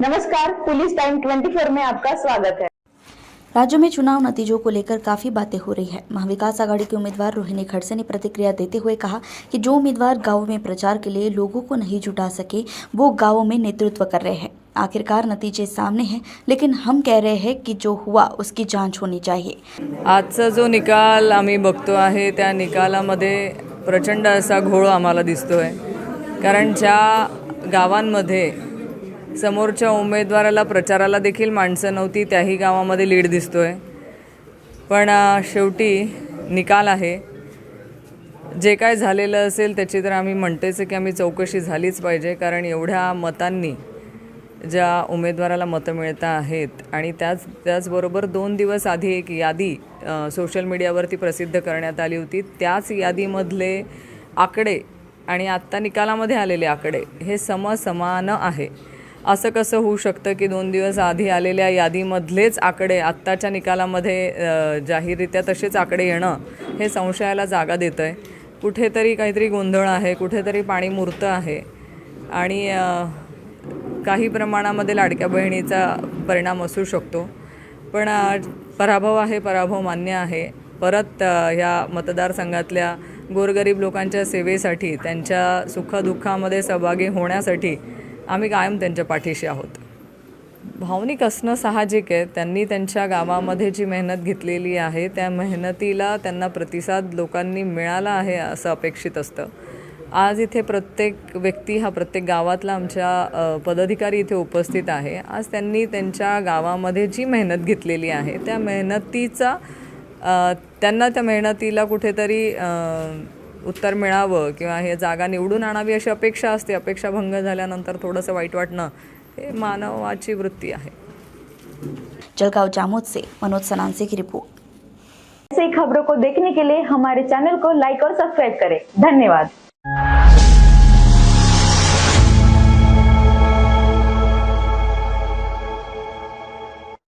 नमस्कार, police time 24 में आपका स्वागत है। राज्य में चुनाव नतीजों को लेकर काफी बातें हो रही है। महाविकास आघाड़ी के उम्मीदवार रोहिणी खड़से ने प्रतिक्रिया देते हुए कहा कि जो उम्मीदवार गांवों में प्रचार के लिए लोगों को नहीं जुटा सके, वो गांवों में नेतृत्व कर रहे हैं। आखिरकार नतीजे सामने हैं, लेकिन हम कह रहे हैं कि जो हुआ उसकी जांच होनी चाहिए। आजचा जो निकाल आम्ही बघतो आहे त्या निकालामध्ये प्रचंड असा घोळ आम्हाला दिसतोय। कारण ज्या गावांमध्ये समोरच्या उमेदवाराला प्रचाराला देखील माणसं नव्हती, त्याही गावामध्ये लीड दिसतोय। पण शेवटी निकाल आहे। जे काय झालेलं असेल त्याची तर आम्ही म्हणतेच की आम्ही चौकशी झालीच पाहिजे। कारण एवढ्या मतांनी ज्या उमेदवाराला मतं मिळत आहेत आणि त्याचबरोबर 2 दिवस आधी एक यादी सोशल मीडियावरती प्रसिद्ध करण्यात आली होती। त्याच यादीमधले आकडे आणि आत्ता निकालामध्ये आलेले आकडे हे समान आहे। असं कसं होऊ शकतं की 2 दिवस आधी आलेल्या यादीमधलेच आकडे आत्ताच्या निकालामध्ये जाहीररित्या तसेच आकडे येणं हे संशयाला जागा देतंय। कुठेतरी काहीतरी गोंधळ आहे, कुठेतरी पाणी मुरतं आहे आणि काही प्रमाणामध्ये लाडक्या बहिणीचा परिणाम असू शकतो। पण पराभव आहे, पराभव मान्य आहे। परत ह्या मतदारसंघातल्या गोरगरीब लोकांच्या सेवेसाठी, त्यांच्या सुखदुःखामध्ये सहभागी होण्यासाठी आम्ही कायम त्यांच्या पाठीशी आहोत। भावनिक असणं साहजिक आहे। त्यांनी त्यांच्या गावामध्ये जी मेहनत घेतलेली आहे त्या मेहनतीला त्यांना प्रतिसाद लोकांनी मिळाला आहे असं अपेक्षित असतं। आज इथे प्रत्येक व्यक्ती हा प्रत्येक गावातला आमच्या पदाधिकारी इथे उपस्थित आहे। आज त्यांनी त्यांच्या गावामध्ये जी मेहनत घेतलेली आहे त्या मेहनतीचा त्यांना त्या मेहनतीला कुठेतरी उत्तर मिळावं किंवा हे जागा निवडून आणावी अशी अपेक्षा असते। अपेक्षा भंग झाल्यानंतर थोडंसं वाईट वाटणं हे मानवाची वृत्ती आहे। जलगांव जामोद से मनोज सनांसे की रिपोर्ट। ऐसी खबरों को देखने के लिए हमारे चैनल को लाइक और सब्सक्राइब करें। धन्यवाद।